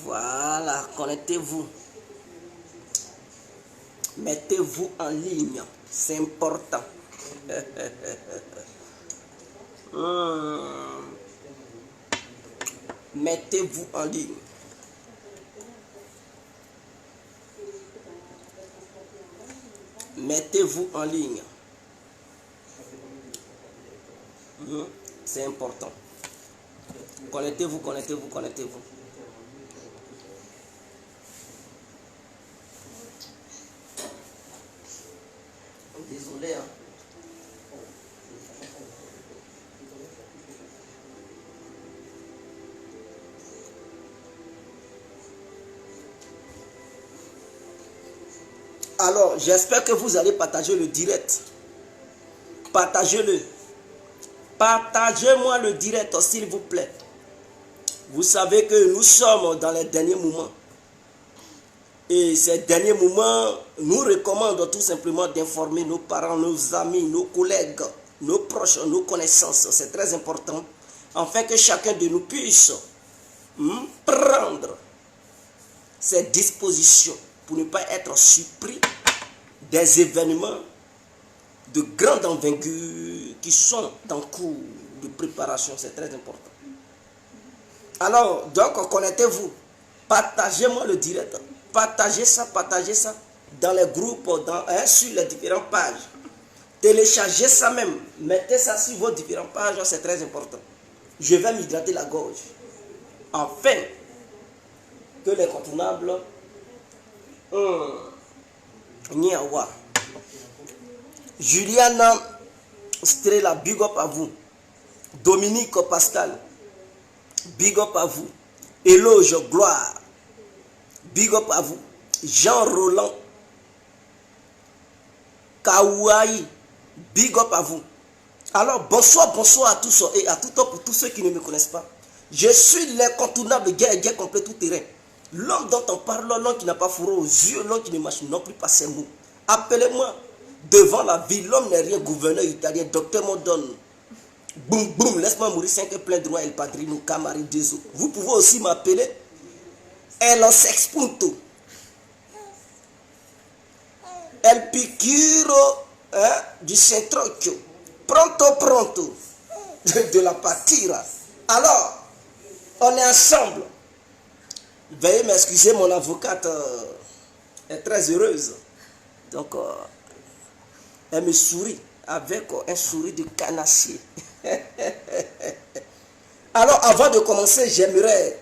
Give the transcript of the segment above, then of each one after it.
Voilà, connectez-vous. Mettez-vous en ligne. C'est important. Mettez-vous en ligne. Mettez-vous en ligne. C'est important. Connectez-vous, connectez-vous, connectez-vous. Désolé, hein. Alors, j'espère que vous allez partager le direct. Partagez-le. Partagez-moi le direct, s'il vous plaît. Vous savez que nous sommes dans les derniers moments. Et ces derniers moments nous recommandent tout simplement d'informer nos parents, nos amis, nos collègues, nos proches, nos connaissances. C'est très important. Afin que chacun de nous puisse prendre ses dispositions pour ne pas être surpris des événements de grande envergure qui sont en cours de préparation. C'est très important. Alors, donc, connectez-vous. Partagez-moi le direct. Partagez ça dans les groupes, sur les différentes pages. Téléchargez ça même. Mettez ça sur vos différentes pages, c'est très important. Je vais m'hydrater la gorge. Afin que l'incontournable Niawa. Juliana Strela, big up à vous. Dominique Pascal, big up à vous. Éloge Gloire, big up à vous. Jean Roland Kawaii, big up à vous. Alors bonsoir à tous et à tout temps pour tous ceux qui ne me connaissent pas. Je suis l'incontournable guerre complet tout terrain. L'homme dont on parle, l'homme qui n'a pas fourré aux yeux, l'homme qui ne marche non plus pas ses mots. Appelez-moi devant la ville, l'homme n'est rien, gouverneur italien, docteur Modone. Boum boum, laisse-moi mourir 5 plein droit, El Padrino, Camari, Deso. Vous pouvez aussi m'appeler El Sexpunto, El Picuro du Centrocchio, pronto de la Patira. Alors, on est ensemble. Veuillez m'excuser, mon avocate est très heureuse. Donc, elle me sourit avec un sourire de canassier. Alors, avant de commencer, j'aimerais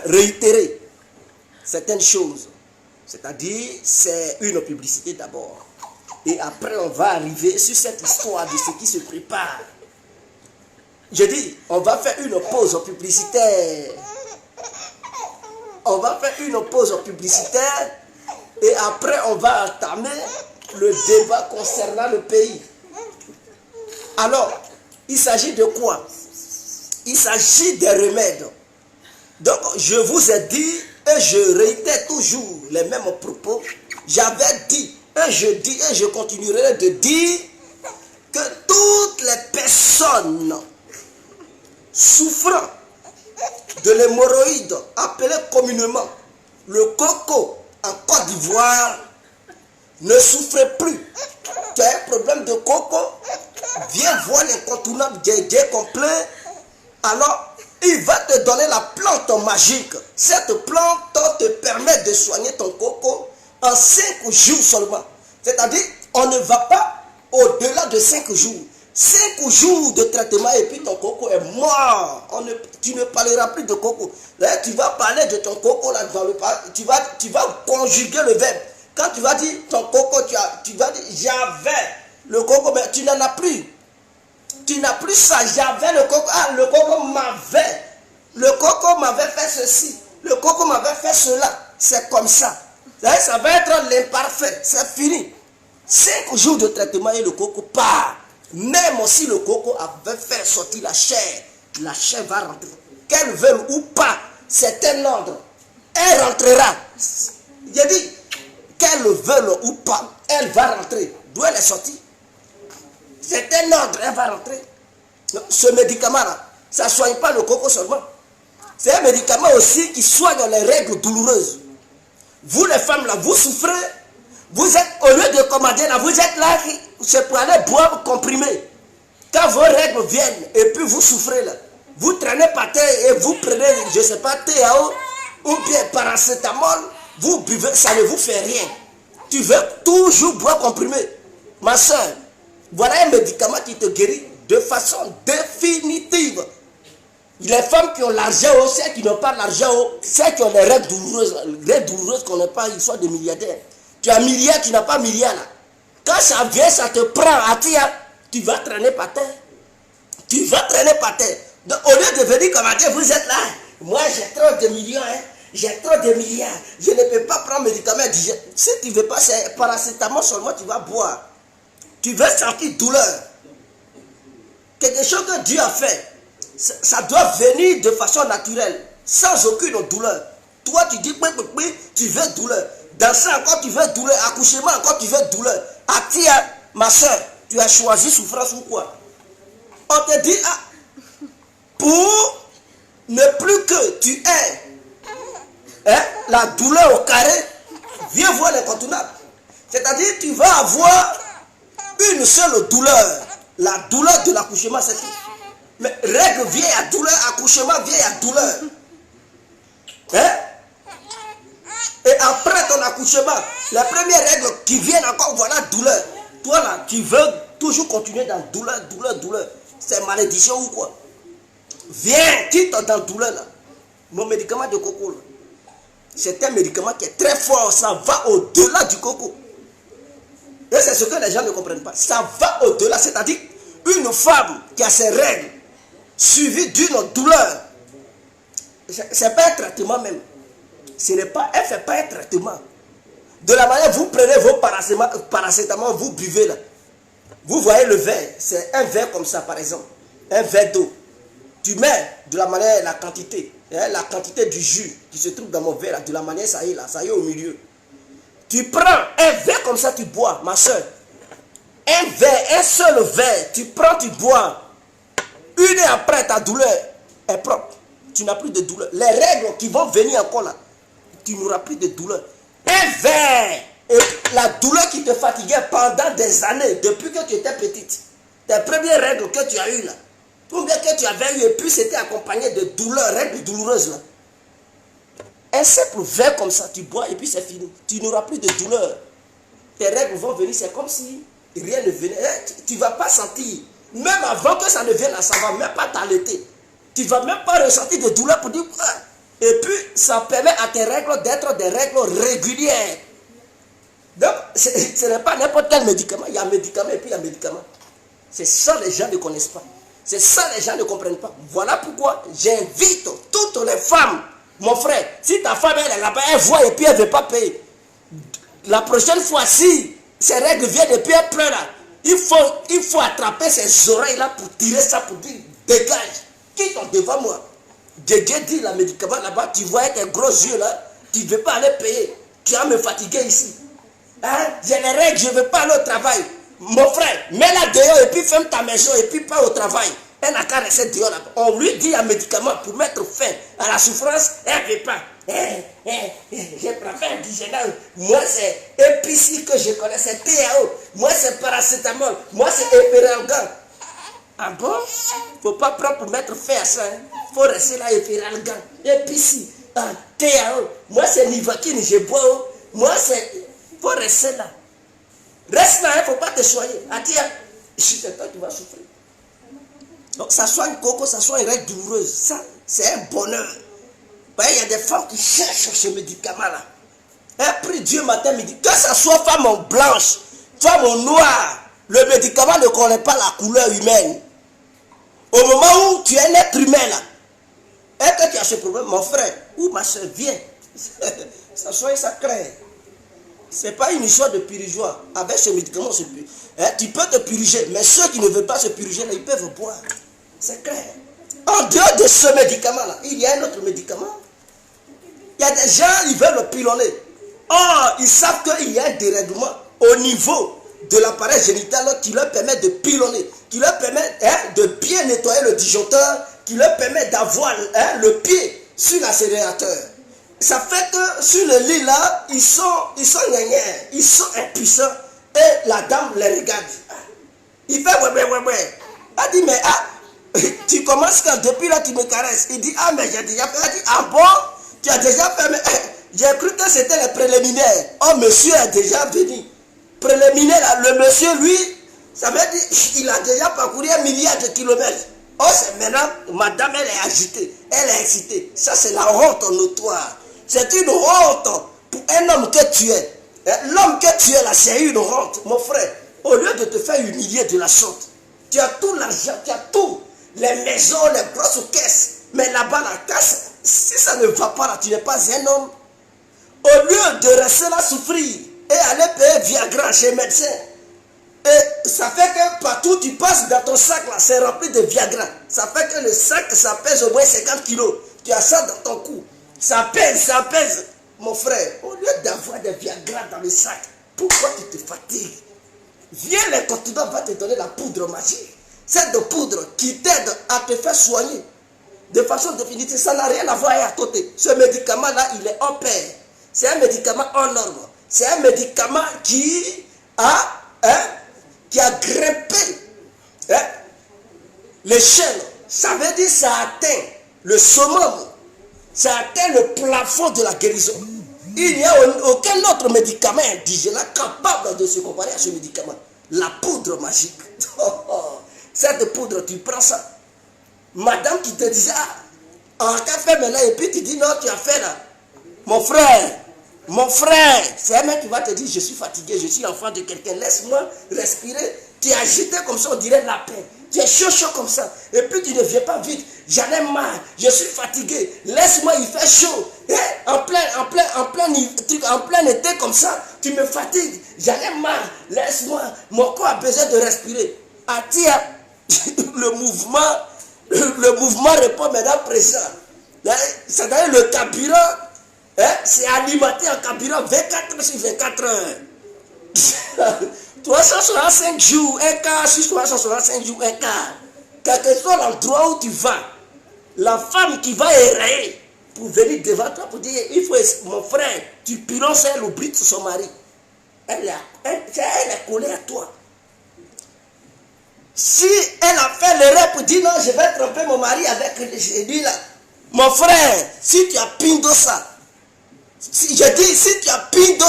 réitérer certaines choses. C'est-à-dire, c'est une publicité d'abord. Et après, on va arriver sur cette histoire de ce qui se prépare. Je dis, on va faire une pause publicitaire. On va faire une pause publicitaire et après on va entamer le débat concernant le pays. Alors, il s'agit de quoi? Il s'agit des remèdes. Donc, je vous ai dit et je réitère toujours les mêmes propos. J'avais dit et je dis et je continuerai de dire que toutes les personnes souffrant de l'hémorroïde, appelé communément le coco en Côte d'Ivoire, ne souffrez plus. Tu as un problème de coco, viens voir l'incontournable guerrier complet. Alors, il va te donner la plante magique. Cette plante te permet de soigner ton coco en 5 jours seulement. C'est-à-dire, on ne va pas au-delà de 5 jours. 5 jours de traitement et puis ton coco est mort. Tu ne parleras plus de coco. Là, tu vas parler de ton coco là, tu vas conjuguer le verbe. Quand tu vas dire ton coco, tu vas dire j'avais le coco, mais tu n'en as plus. Tu n'as plus ça. J'avais le coco. Ah, le coco m'avait. Le coco m'avait fait ceci. Le coco m'avait fait cela. C'est comme ça. Ça va être l'imparfait. C'est fini. 5 jours de traitement et le coco part. Même si le coco avait fait sortir la chair va rentrer. Qu'elle veuille ou pas, c'est un ordre. Elle rentrera. J'ai dit, qu'elle veuille ou pas, elle va rentrer. D'où elle est sortie? C'est un ordre, elle va rentrer. Ce médicament-là, ça ne soigne pas le coco seulement. C'est un médicament aussi qui soigne les règles douloureuses. Vous les femmes là, vous souffrez. Vous êtes, au lieu de commander là, vous êtes là, c'est pour aller boire comprimé. Quand vos règles viennent et puis vous souffrez là, vous traînez par terre et vous prenez, je ne sais pas, TAO ou bien paracétamol, vous buvez, ça ne vous fait rien. Tu veux toujours boire comprimé. Ma soeur, voilà un médicament qui te guérit de façon définitive. Les femmes qui ont l'argent, celles qui n'ont pas l'argent, celles qui ont les règles douloureuses qu'on n'a pas, ils sont des milliardaires. Tu as milliard, tu n'as pas milliard là. Quand ça vient, ça te prend à tia, tu vas traîner par terre. Tu vas traîner par terre. Donc, au lieu de venir commander, vous êtes là. Moi, j'ai trop de millions, hein. J'ai trop de milliards. Je ne peux pas prendre médicament. Si tu ne veux pas, c'est paracétamol seulement, tu vas boire. Tu veux sentir douleur. Quelque chose que Dieu a fait, ça doit venir de façon naturelle, sans aucune douleur. Toi, tu dis, tu veux douleur. Dans ça encore, tu veux douleur. Accouchement encore, tu veux douleur. Atia, ma soeur, tu as choisi souffrance ou quoi? On te dit, pour ne plus que tu aies la douleur au carré, viens voir l'incontournable. C'est-à-dire, tu vas avoir une seule douleur. La douleur de l'accouchement, c'est tout. Mais règle vieille à douleur, accouchement vieille à douleur. Et après ton accouchement, la première règle qui vient encore, voilà douleur. Toi là, tu veux toujours continuer dans douleur, douleur, douleur. C'est malédiction ou quoi? Viens, quitte dans douleur là. Mon médicament de coco là, c'est un médicament qui est très fort, ça va au-delà du coco. Et c'est ce que les gens ne comprennent pas. Ça va au-delà, c'est-à-dire une femme qui a ses règles, suivie d'une douleur, c'est pas un traitement même. Ce n'est pas, elle ne fait pas un traitement. De la manière, vous prenez vos paracétamol, vous buvez là. Vous voyez le verre, c'est un verre comme ça par exemple, un verre d'eau. Tu mets de la manière, la quantité du jus qui se trouve dans mon verre, là, de la manière, ça y est là, ça y est au milieu. Tu prends un verre comme ça, tu bois, ma soeur. Un verre, un seul verre, tu prends, tu bois. Une heure après, ta douleur est propre. Tu n'as plus de douleur. Les règles qui vont venir encore là, tu n'auras plus de douleur. Un verre. Et la douleur qui te fatiguait pendant des années, depuis que tu étais petite, tes premières règles que tu as eues là, combien que tu avais eu, et puis c'était accompagné de douleurs, règles douloureuses là. Un simple verre comme ça, tu bois et puis c'est fini. Tu n'auras plus de douleur. Tes règles vont venir, c'est comme si rien ne venait. Tu ne vas pas sentir. Même avant que ça ne vienne, ça ne va même pas t'allaiter. Tu ne vas même pas ressentir de douleur pour dire quoi. Et puis, ça permet à tes règles d'être des règles régulières. Donc, ce n'est pas n'importe quel médicament. Il y a un médicament et puis il y a un médicament. C'est ça les gens ne connaissent pas. C'est ça les gens ne comprennent pas. Voilà pourquoi j'invite toutes les femmes. Mon frère, si ta femme elle est là-bas, elle voit et puis elle ne veut pas payer. La prochaine fois, si ces règles viennent et puis elle pleure là, il faut attraper ses oreilles là pour tirer ça, pour dire dégage. Quitte devant moi. Dieu dit le médicament là-bas, tu vois avec tes gros yeux là, tu ne veux pas aller payer. Tu vas me fatiguer ici. Hein? J'ai les règles, je ne veux pas aller au travail. Mon frère, mets-la dehors et puis ferme ta maison et puis pas au travail. Elle n'a qu'à rester dehors là-bas. On lui dit un médicament pour mettre fin à la souffrance, elle ne veut pas. Je préfère Digénal. Moi, c'est Epici que je connais, c'est TAO. Moi, c'est paracétamol. Moi, c'est Epiralgan. Ah bon? Il ne faut pas prendre pour mettre fin à ça. Il faut rester là, Epiralgan. Epici. TAO. Moi, c'est Nivaquine, je bois. Moi, c'est. Il faut rester là. Reste là, il ne faut pas te soigner. Atia, c'est toi qui vas souffrir. Donc, ça soigne coco, ça soigne une règle douloureuse. Ça, c'est un bonheur. Il y a des femmes qui cherchent ce médicament-là. Elle prie Dieu matin, midi. Que ce soit femme blanche, femme noire, le médicament ne connaît pas la couleur humaine. Au moment où tu es un être humain là, et que tu as ce problème, mon frère ou ma soeur, viens. Ça soigne, ça craint. Ce n'est pas une histoire de purgeoir. Avec ce médicament, tu peux te purger, mais ceux qui ne veulent pas se purger, là, ils peuvent boire. C'est clair. En dehors de ce médicament-là, il y a un autre médicament. Il y a des gens, ils veulent le pilonner. Or, ils savent qu'il y a un dérèglement au niveau de l'appareil génital qui leur permet de pilonner, qui leur permet de bien nettoyer le disjoncteur, qui leur permet d'avoir le pied sur l'accélérateur. Ça fait que sur le lit là, ils sont gnagnés, ils sont impuissants. Et la dame les regarde. Il fait ouais. Elle dit mais tu commences quand depuis là tu me caresses. Il dit mais j'ai déjà fait. Elle dit bon, tu as déjà fait. Mais j'ai cru que c'était les préliminaires. Oh monsieur est déjà venu. Préliminaire là, le monsieur lui, ça veut dire il a déjà parcouru 1 milliard de kilomètres. Oh c'est maintenant, madame elle est agitée, elle est excitée. Ça c'est la honte notoire. C'est une honte pour un homme que tu es. L'homme que tu es là, c'est une honte, mon frère. Au lieu de te faire humilier de la sorte, tu as tout l'argent, tu as tout. Les maisons, les grosses caisses. Mais là-bas, la casse, si ça ne va pas là, tu n'es pas un homme. Au lieu de rester là souffrir et aller payer Viagra chez le médecin, et ça fait que partout tu passes dans ton sac là, c'est rempli de Viagra. Ça fait que le sac, ça pèse au moins 50 kilos. Tu as ça dans ton cou. Ça pèse. Mon frère, au lieu d'avoir des Viagra dans le sac, pourquoi tu te fatigues? Viens, les continents va te donner la poudre magique. Cette poudre qui t'aide à te faire soigner. De façon définitive, ça n'a rien à voir à côté. Ce médicament-là, il est en pair. C'est un médicament en norme. C'est un médicament qui a grimpé l'échelle. Ça veut dire que ça atteint le summum. Ça atteint le plafond de la guérison. Il n'y a aucun autre médicament indigène capable de se comparer à ce médicament. La poudre magique. Cette poudre, tu prends ça. Madame qui te disait, qu'a fait maintenant, et puis tu dis non, tu as fait là. Mon frère, c'est un mec qui va te dire, je suis fatigué, je suis l'enfant de quelqu'un, laisse-moi respirer. Tu es agité comme ça, on dirait la paix. Tu es chaud comme ça. Et puis tu ne viens pas vite. J'en ai marre. Je suis fatigué. Laisse-moi, il fait chaud. En plein été comme ça, tu me fatigues. J'en ai marre. Laisse-moi. Mon corps a besoin de respirer. Attire le mouvement répond maintenant présent. C'est-à-dire le carburant, c'est alimenté en carburant 24 heures sur 24 heures. 365 jours, un quart sur 365 jours, un quart. Quel que soit l'endroit où tu vas, la femme qui va errer pour venir devant toi pour dire, il faut, mon frère, tu pilances, elle oublie son mari. Elle est collée à toi. Si elle a fait l'erreur pour dire non, je vais tromper mon mari avec lui là. Mon frère, si tu as pindo ça, si tu as pindo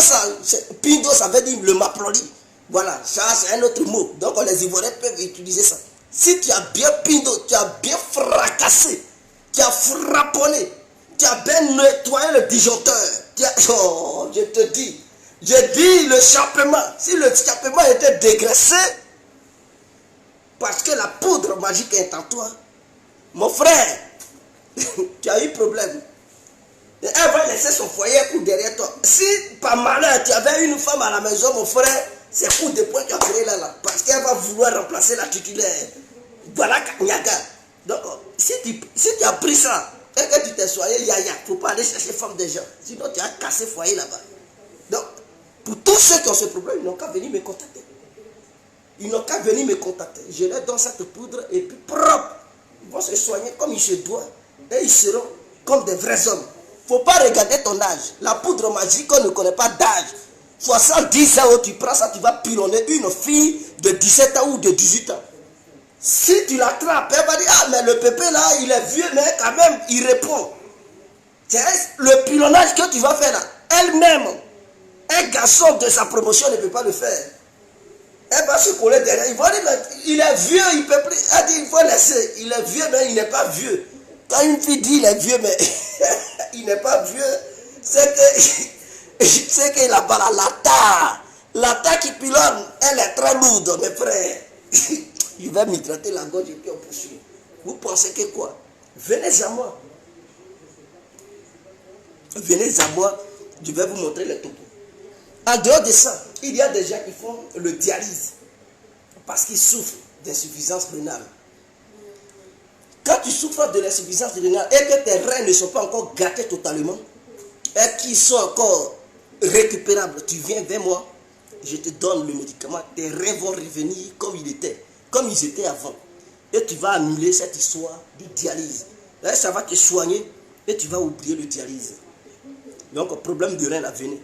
ça veut dire le maploli. Voilà, ça c'est un autre mot. Donc les Ivoiriens peuvent utiliser ça. Si tu as bien pindo, tu as bien fracassé, tu as frapponné, tu as bien nettoyé le disjoncteur. Je te dis, l'échappement. Si l'échappement était dégraissé, parce que la poudre magique est en toi, mon frère, tu as eu problème. Et elle va laisser son foyer pour derrière toi. Si par malheur tu avais une femme à la maison, mon frère, c'est coup de poing qui a fait là. Parce qu'elle va vouloir remplacer la titulaire. Voilà Kanyaga. Donc, si tu as pris ça, et que tu t'es soigné, il ne faut pas aller chercher femme des gens. Sinon, tu as cassé le foyer là-bas. Donc, pour tous ceux qui ont ce problème, ils n'ont qu'à venir me contacter. Je leur donne cette poudre et puis propre. Ils vont se soigner comme il se doit. Et ils seront comme des vrais hommes. Il ne faut pas regarder ton âge. La poudre magique, on ne connaît pas d'âge. 70 ans, tu prends ça, tu vas pilonner une fille de 17 ans ou de 18 ans. Si tu l'attrapes, elle va dire, mais le pépé là, il est vieux, mais quand même, il répond. C'est le pilonnage que tu vas faire là. Elle-même, un garçon de sa promotion ne peut pas le faire. Elle va se coller derrière. Il va dire, mais il est vieux, il peut plus. Elle dit, il faut laisser. Il est vieux, mais il n'est pas vieux. Quand une fille dit, il est vieux, mais il n'est pas vieux, c'est que là-bas, la taille qui pilonne, elle est très lourde, mes frères. Il va m'hydrater la gorge et puis on poursuit. Vous pensez que quoi? Venez à moi. Venez à moi, je vais vous montrer les topos. En dehors de ça, il y a des gens qui font le dialyse parce qu'ils souffrent d'insuffisance rénale. Quand tu souffres de l'insuffisance rénale et que tes reins ne sont pas encore gâtés totalement et qu'ils sont encore récupérables, tu viens vers moi, je te donne le médicament, tes reins vont revenir comme ils étaient avant. Et tu vas annuler cette histoire de dialyse. Là, ça va te soigner et tu vas oublier le dialyse. Donc, problème de rein à venir.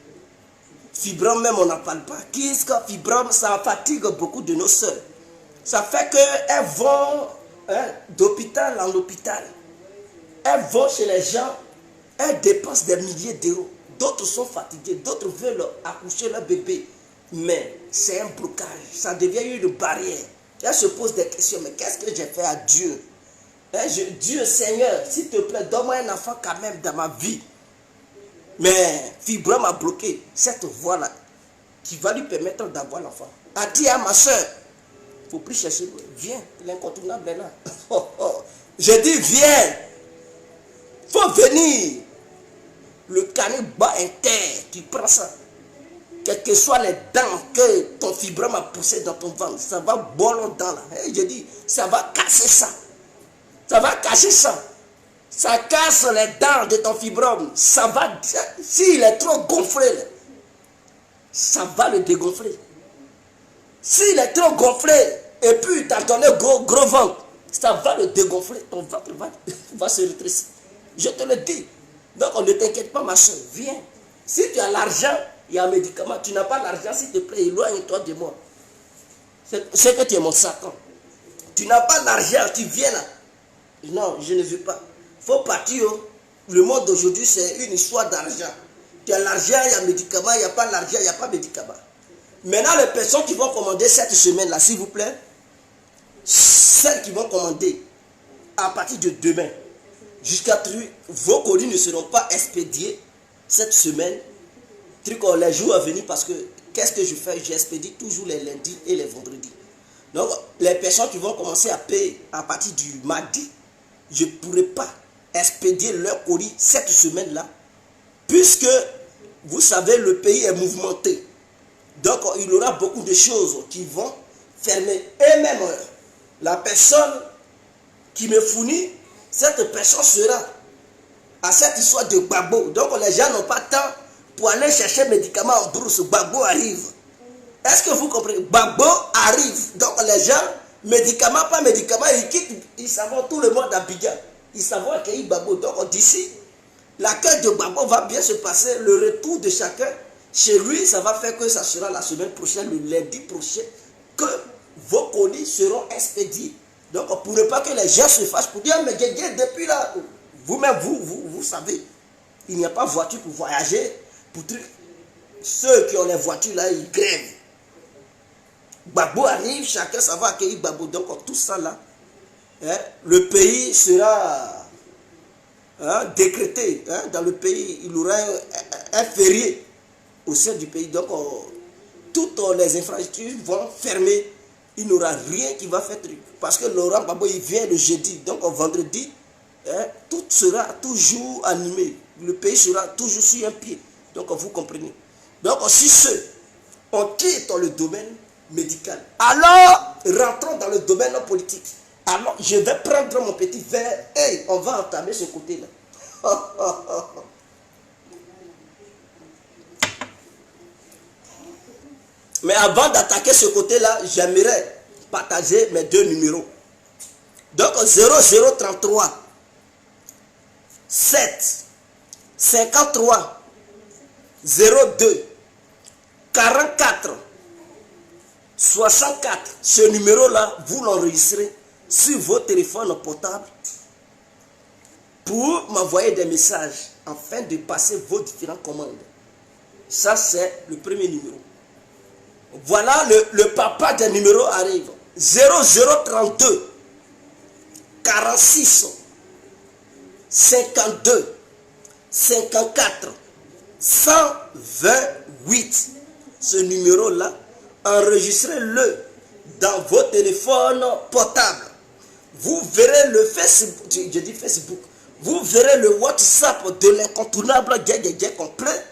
Fibrome, même on n'en parle pas. Qu'est-ce que fibrome, ça fatigue beaucoup de nos soeurs. Ça fait qu'elles vont d'hôpital en hôpital. Elles vont chez les gens, elles dépensent des milliers d'euros. D'autres sont fatigués, d'autres veulent accoucher leur bébé. Mais c'est un blocage, ça devient une barrière. Elles se posent des questions, mais qu'est-ce que j'ai fait à Dieu? Dieu Seigneur, s'il te plaît, donne-moi un enfant quand même dans ma vie. Mais fibrome a bloqué cette voie-là qui va lui permettre d'avoir l'enfant. A dit à ma soeur, il ne faut plus chercher, viens, l'incontournable est là. J'ai dit, viens, il faut venir. Le carnet bas inter, tu prends ça. Quelles que soient les dents que ton fibrome a poussé dans ton ventre, ça va boire longtemps là. Et je dis, ça va casser ça. Ça va cacher ça. Ça casse les dents de ton fibrome. Ça va, s'il est trop gonflé, ça va le dégonfler. S'il est trop gonflé, et puis tu as donné gros ventre, ça va le dégonfler. Ton ventre va se rétrécir. Je te le dis. Donc ne t'inquiète pas, ma soeur, viens. Si tu as l'argent, il y a un médicament. Tu n'as pas l'argent, s'il te plaît, éloigne-toi de moi. C'est que tu es mon Satan. Tu n'as pas l'argent, tu viens là. Non, je ne veux pas. Il faut partir. Le monde d'aujourd'hui, c'est une histoire d'argent. Tu as l'argent, il y a un médicament, il n'y a pas l'argent, il n'y a pas de médicament. Maintenant, les personnes qui vont commander cette semaine-là, s'il vous plaît, celles qui vont commander à partir de demain, jusqu'à vos colis ne seront pas expédiés cette semaine, les jours à venir, parce que qu'est-ce que je fais? J'expédie toujours les lundis et les vendredis. Donc, les personnes qui vont commencer à payer à partir du mardi, je ne pourrai pas expédier leur colis cette semaine-là, puisque, vous savez, le pays est mouvementé. Donc, il y aura beaucoup de choses qui vont fermer. Et même, la personne qui me fournit, cette personne sera à cette histoire de Gbagbo. Donc, les gens n'ont pas de temps pour aller chercher médicaments en brousse. Gbagbo arrive. Est-ce que vous comprenez? Gbagbo arrive. Donc, les gens, médicaments, pas médicaments, ils quittent, ils savent tout le monde d'Abidjan. Ils savent accueillir Gbagbo. Donc, d'ici, l'accueil de Gbagbo va bien se passer. Le retour de chacun chez lui, ça va faire que ça sera la semaine prochaine, le lundi prochain, que vos colis seront expédiés. Donc, on ne pourrait pas que les gens se fâchent pour dire, mais depuis là, vous-même, vous savez, il n'y a pas de voiture pour voyager. Ceux qui ont les voitures là, ils grèvent. Gbagbo arrive, chacun ça va accueillir Gbagbo. Donc, tout ça là, le pays sera décrété. Dans le pays, il y aura un férié au sein du pays. Donc, toutes les infrastructures vont fermer. Il n'y aura rien qui va faire truc. Parce que Laurent Gbagbo, il vient le jeudi. Donc, vendredi, tout sera toujours animé. Le pays sera toujours sur un pied. Donc, vous comprenez. Donc, si on quitte le domaine médical, alors rentrons dans le domaine politique. Alors, je vais prendre mon petit verre et on va entamer ce côté-là. Mais avant d'attaquer ce côté-là, j'aimerais partager mes deux numéros. Donc 0033 7 53 02 44 64. Ce numéro-là, vous l'enregistrez sur vos téléphones portables pour m'envoyer des messages afin de passer vos différentes commandes. Ça, c'est le premier numéro. Voilà, le papa des numéros arrive. 0032 46 52 54 128. Ce numéro-là, enregistrez-le dans vos téléphones portables. Vous verrez le Facebook, je dis Facebook, vous verrez le WhatsApp de l'incontournable complet.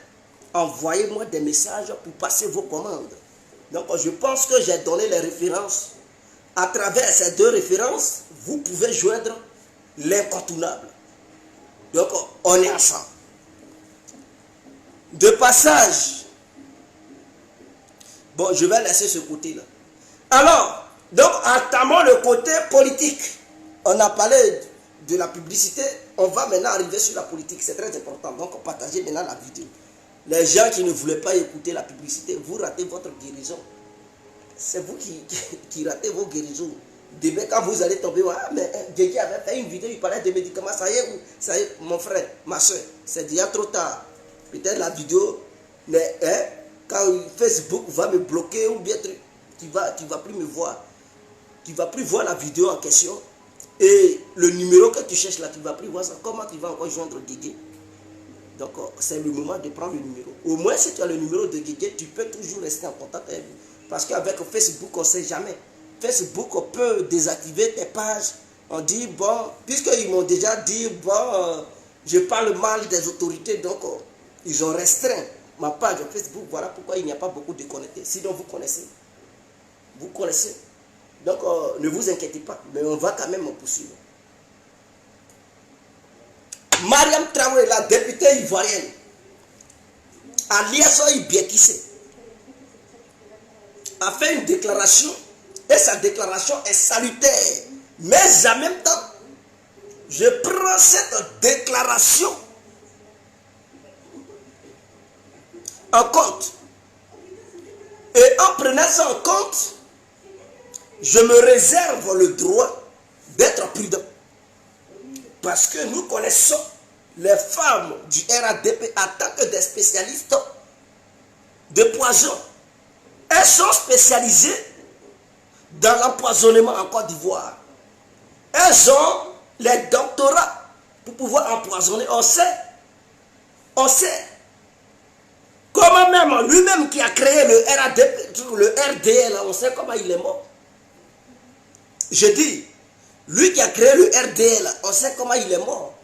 Envoyez-moi des messages pour passer vos commandes. Donc, je pense que j'ai donné les références. À travers ces deux références, vous pouvez joindre l'incontournable. Donc, on est ensemble. De passage, bon, je vais laisser ce côté-là. Alors, donc, entamons le côté politique. On a parlé de la publicité, on va maintenant arriver sur la politique. C'est très important. Donc, partagez maintenant la vidéo. Les gens qui ne voulaient pas écouter la publicité, vous ratez votre guérison. C'est vous qui ratez vos guérisons. Demain, quand vous allez tomber, ah, mais Guégué avait fait une vidéo, il parlait de médicaments. Ça y est, mon frère, ma soeur, c'est déjà trop tard. Peut-être la vidéo, mais quand Facebook va me bloquer ou bien tu vas plus me voir. Tu ne vas plus voir la vidéo en question. Et le numéro que tu cherches là, tu ne vas plus voir ça. Comment tu vas encore joindre Guégué? Donc, c'est le moment de prendre le numéro. Au moins, si tu as le numéro de Guégué, tu peux toujours rester en contact avec lui. Parce qu'avec Facebook, on ne sait jamais. Facebook, on peut désactiver tes pages. On dit, bon, puisqu'ils m'ont déjà dit, bon, je parle mal des autorités, donc ils ont restreint ma page Facebook. Voilà pourquoi il n'y a pas beaucoup de connectés. Sinon, vous connaissez. Vous connaissez. Donc, ne vous inquiétez pas, mais on va quand même poursuivre. Mariam Traoré, la députée ivoirienne, alias Ibiekissé, a fait une déclaration, et sa déclaration est salutaire. Mais en même temps, je prends cette déclaration en compte. Et en prenant ça en compte, je me réserve le droit d'être prudent. Parce que nous connaissons les femmes du RADP en tant que des spécialistes de poison. Elles sont spécialisées dans l'empoisonnement en Côte d'Ivoire. Elles ont les doctorats pour pouvoir empoisonner. On sait. Comment même, lui-même qui a créé le RADP, le RDL, on sait comment il est mort. Je dis, lui qui a créé le RDL, on sait comment il est mort.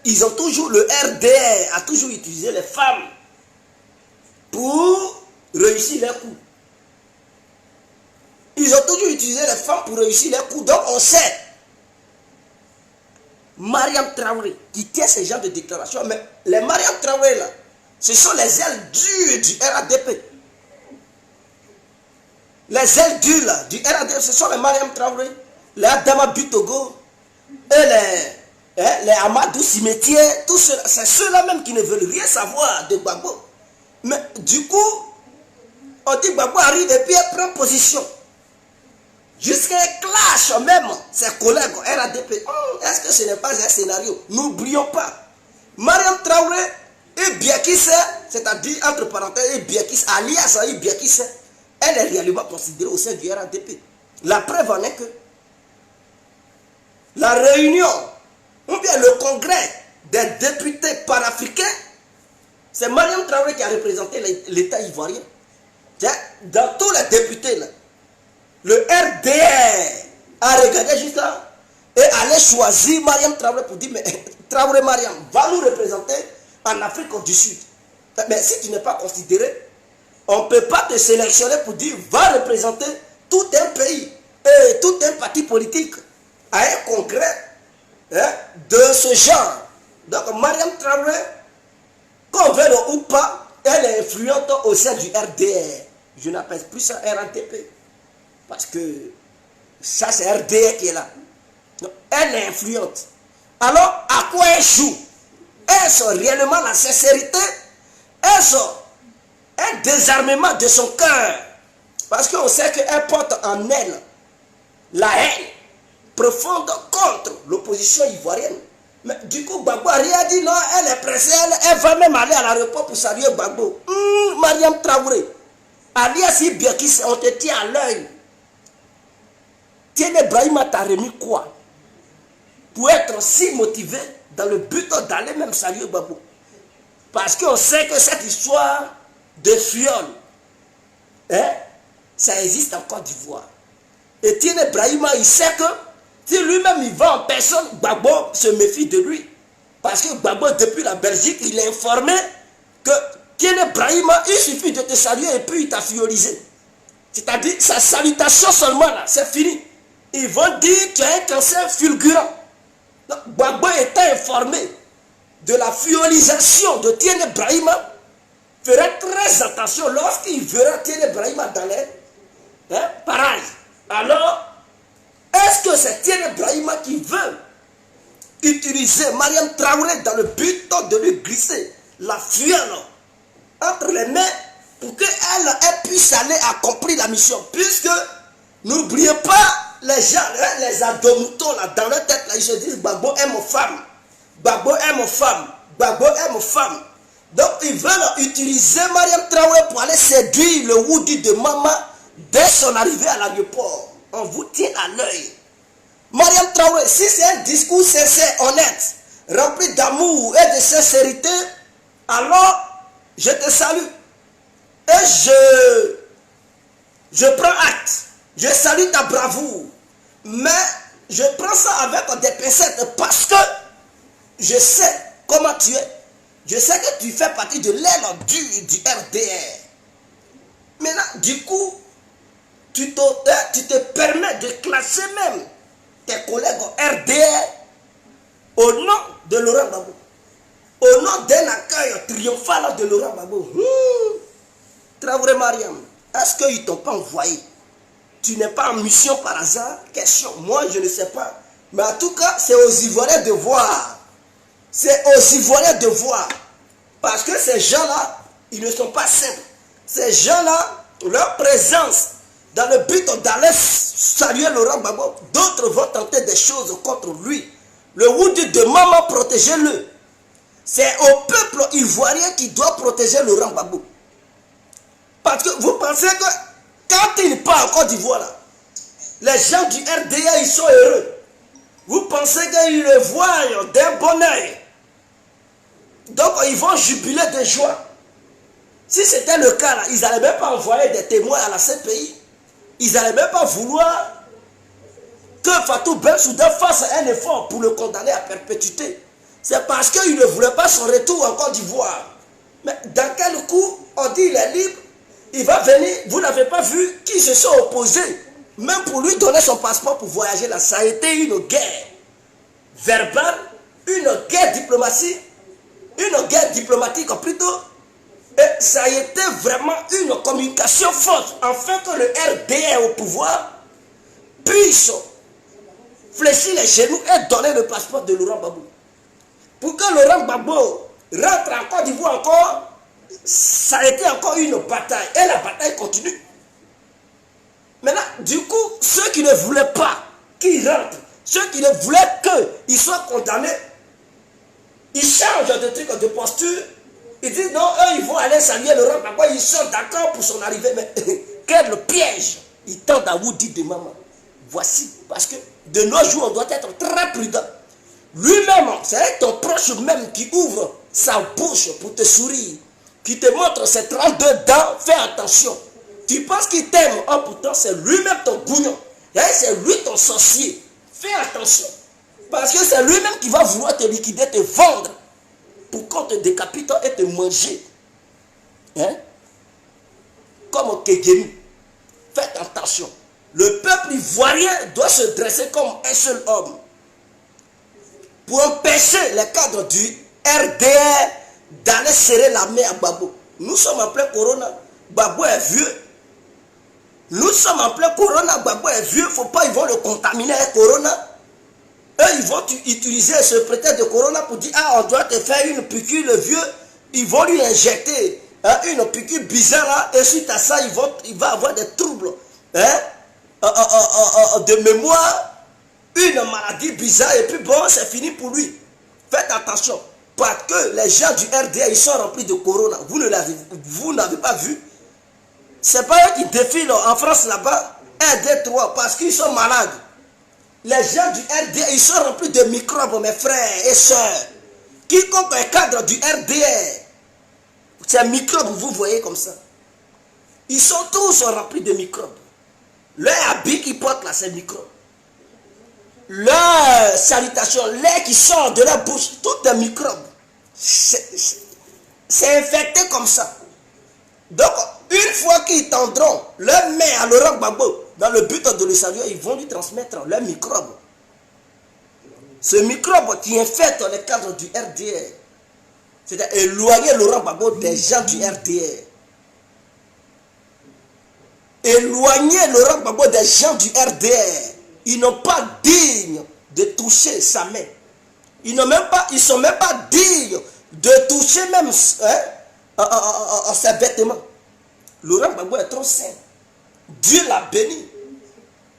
Ils ont toujours, le RDL a toujours utilisé les femmes pour réussir leurs coups. Ils ont toujours utilisé les femmes pour réussir leurs coups. Donc on sait. Mariam Traoré, qui tient ce genre de déclaration, mais les Mariam Traoré là, ce sont les ailes dures du RADP. Les ailes dures là, du RADP, ce sont les Mariam Traoré, les Adama Butogo et les Amadou Cimetière, tous ceux-là, c'est ceux-là même qui ne veulent rien savoir de Gbagbo. Mais du coup, on dit Gbagbo arrive et puis elle prend position. Jusqu'à clash même ses collègues au RADP. Est-ce que ce n'est pas un scénario? N'oublions pas. Mariam Traoré et Ibiekissé, c'est-à-dire entre parenthèses, Ibiekissé, alias Ibiekissé, elle est réellement considérée au sein du RADP. La preuve en est que la réunion, ou bien le congrès des députés panafricains, c'est Mariam Traoré qui a représenté l'État ivoirien. Dans tous les députés, là, le RDR a regardé juste là et allait choisir Mariam Traoré pour dire, mais Traoré Mariam, va nous représenter en Afrique du Sud. Mais si tu n'es pas considéré, on ne peut pas te sélectionner pour dire, va représenter tout un pays et tout un parti politique à un congrès de ce genre. Donc Mariam Traoré, qu'on veuille ou pas, elle est influente au sein du RDR. Je n'appelle plus ça RADP. Parce que ça c'est RDR qui est là. Donc, elle est influente. Alors, à quoi elle joue? Est-ce réellement la sincérité? Est-ce un désarmement de son cœur? Parce qu'on sait qu'elle porte en elle la haine profonde contre l'opposition ivoirienne. Mais du coup, Gbagbo a rien dit, non, elle est pressée, elle va même aller à l'aéroport pour saluer Gbagbo. Mariam Traoré, alias Ibiekissé, on te tient à l'œil. Tiene Brahima t'a remis quoi? Pour être si motivé dans le but d'aller même saluer Gbagbo. Parce qu'on sait que cette histoire de fiole, ça existe en Côte d'Ivoire. Et Tiene Brahima, il sait que si lui-même il va en personne, Gbagbo se méfie de lui. Parce que Gbagbo, depuis la Belgique, il est informé que Tiene Brahima, il suffit de te saluer et puis il t'a fiolisé. C'est-à-dire, sa salutation seulement là, c'est fini. Ils vont dire que tu as un cancer fulgurant. Donc, Gbagbo étant informé de la fiolisation de Tiene Brahima, fera très attention lorsqu'il verra Tiene Brahima dans les parages. Alors, est-ce que c'est Tiene Brahima qui veut utiliser Mariam Traoré dans le but de lui glisser la fiole entre les mains pour qu'elle puisse aller accomplir la mission. Puisque, n'oubliez pas, les gens, les adomoutons là, dans leur tête, là, ils se disent Gbagbo aime femme, Gbagbo aime femme, Gbagbo aime femme. Donc, ils veulent utiliser Mariam Traoré pour aller séduire le Woody de Mama dès son arrivée à l'aéroport. On vous tient à l'œil. Mariam Traoré, si c'est un discours sincère, honnête, rempli d'amour et de sincérité, alors je te salue. Et je prends acte. Je salue ta bravoure. Mais je prends ça avec des pincettes parce que je sais comment tu es. Je sais que tu fais partie de l'aile du RDR. Maintenant, du coup, tu te permets de classer même tes collègues RDR au nom de Laurent Gbagbo. Au nom d'un accueil triomphal de Laurent Gbagbo. Traoré Mariam, est-ce qu'ils ne t'ont pas envoyé? Tu n'es pas en mission par hasard? Question. Moi, je ne sais pas. Mais en tout cas, c'est aux Ivoiriens de voir. C'est aux Ivoiriens de voir. Parce que ces gens-là, ils ne sont pas simples. Ces gens-là, leur présence dans le but d'aller saluer Laurent Gbagbo, d'autres vont tenter des choses contre lui. Le Woody de Maman, protégez-le. C'est au peuple ivoirien qui doit protéger Laurent Gbagbo. Parce que vous pensez que quand il part en Côte d'Ivoire, les gens du RDA, ils sont heureux. Vous pensez qu'ils le voient d'un bon oeil. Donc ils vont jubiler de joie. Si c'était le cas, là, ils n'allaient même pas envoyer des témoins à la CPI. Ils n'allaient même pas vouloir que Fatou Bensouda fasse un effort pour le condamner à perpétuité. C'est parce qu'il ne voulait pas son retour en Côte d'Ivoire. Mais dans quel coup on dit il est libre? Il va venir, vous n'avez pas vu qui se sont opposés. Même pour lui donner son passeport pour voyager là, ça a été une guerre verbale, une guerre diplomatique, plutôt. Et ça a été vraiment une communication forte, afin que le RDR au pouvoir puisse fléchir les genoux et donner le passeport de Laurent Gbagbo. Pour que Laurent Gbagbo rentre en Côte d'Ivoire encore, ça a été encore une bataille. Et la bataille continue. Maintenant, du coup, ceux qui ne voulaient pas qu'il rentre, ceux qui ne voulaient qu'il soit condamné, ils changent de truc, de posture. Ils disent non, eux, ils vont aller saluer Laurent Gbagbo. Ils sont d'accord pour son arrivée. Mais quel piège! Ils tentent à vous dire de maman. Voici, parce que de nos jours, on doit être très prudent. Lui-même, c'est ton proche même qui ouvre sa bouche pour te sourire, qui te montre ses 32 dents. Fais attention. Tu penses qu'il t'aime, oh, pourtant c'est lui-même ton gougnon. C'est lui ton sorcier. Fais attention. Parce que c'est lui-même qui va vouloir te liquider, te vendre, pour qu'on te décapite et te manger. Hein? Comme Kegemi. Faites attention. Le peuple ivoirien doit se dresser comme un seul homme pour empêcher les cadres du RDR d'aller serrer la main à Gbagbo. Nous sommes en plein corona. Gbagbo est vieux. Nous sommes en plein corona. Gbagbo est vieux. Faut pas, ils vont le contaminer avec corona. Eux, ils vont utiliser ce prétexte de corona pour dire, ah, on doit te faire une piqûre, le vieux. Ils vont lui injecter une piqûre bizarre là. Et suite à ça, il va avoir des troubles de mémoire, une maladie bizarre. Et puis bon, c'est fini pour lui. Faites attention. Parce que les gens du RDA, ils sont remplis de corona. Vous n'avez pas vu? C'est pas eux qui défilent en France là-bas. 1, 2, 3, parce qu'ils sont malades. Les gens du RDA, ils sont remplis de microbes, mes frères et sœurs. Quiconque est cadre du RDA, ces microbes, vous voyez comme ça. Ils sont tous remplis de microbes. Leur habit qu'ils portent là, c'est microbes. Leur salutation, l'air qui sort de leur bouche, tout est microbes. C'est infecté comme ça. Donc, une fois qu'ils tendront leur main à Laurent Gbagbo, dans le but de le saluer, ils vont lui transmettre leur microbe. Ce microbe qui infecte les cadres du RDR. C'est-à-dire éloigner Laurent Gbagbo des gens du RDR. Éloigner Laurent Gbagbo des gens du RDR. Ils n'ont pas digne de toucher sa main. Ils ne sont même pas dignes de toucher même ses vêtements. Laurent Gbagbo est trop saint. Dieu l'a béni.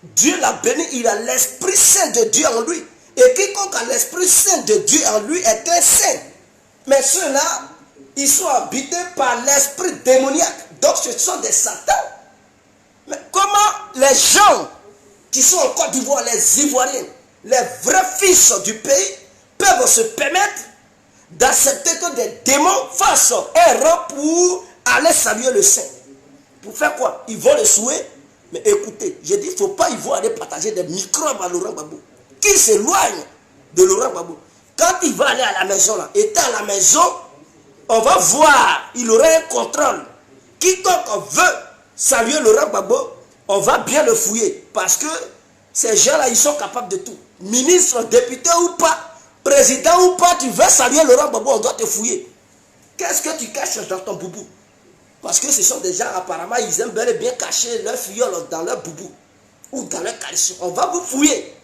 Dieu l'a béni. Il a l'Esprit Saint de Dieu en lui. Et quiconque a l'Esprit Saint de Dieu en lui est un saint. Mais ceux-là, ils sont habités par l'esprit démoniaque. Donc ce sont des satans. Mais comment les gens qui sont en Côte d'Ivoire, les Ivoiriens, les vrais fils du pays, peuvent se permettre d'accepter que des démons fassent un rang pour aller saluer le saint? Pour faire quoi? Ils vont le souhaiter. Mais écoutez, j'ai dit, il ne faut pas y voir aller partager des microbes à Laurent Gbagbo. Qu'il s'éloigne de Laurent Gbagbo. Quand il va aller à la maison, là, étant à la maison, on va voir, il aura un contrôle. Quiconque veut saluer Laurent Gbagbo, on va bien le fouiller. Parce que ces gens-là, ils sont capables de tout. Ministre, député ou pas, président ou pas, tu veux saluer Laurent Gbagbo, on doit te fouiller. Qu'est-ce que tu caches dans ton boubou? Parce que ce sont des gens, apparemment, ils aiment bel et bien cacher leur fiole dans leur boubou. Ou dans leur caleçon. On va vous fouiller.